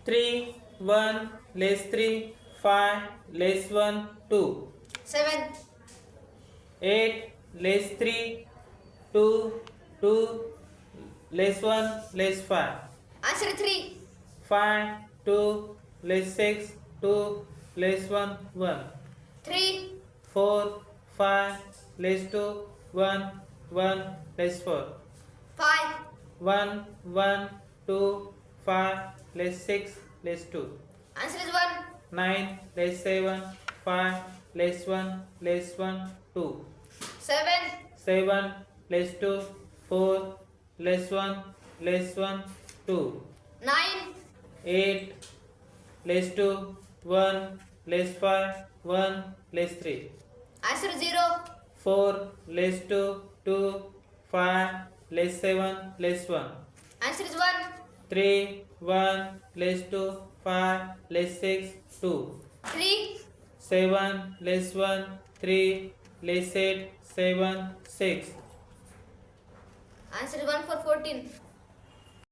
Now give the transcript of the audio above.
3, 1, less 3, 5, less 1, 2. 7, 8, less 3, 2, 2, less 1, less 5. answer 3, 5, 2, less 6, 2, less 1, 1. 3, 4, 5, less 2, 1, 1, less 4. 5, 1, 1, 2, 5, less 6, less 2. answer is 1, 9, less 7, 5, less 1, less 1, 2. 7, 7, less 2, 4, less 1, less 1, 2. 9, 8, less 2, 1, less 5, 1, less 3. answer 0, 4, less 2, 2, 5, less 7, less 1. answer is 1, 3, 1, less 2, 5, less 6, 2. 3, 7, less 1, 3, less 8, 7, 6. answer is 1 for 14.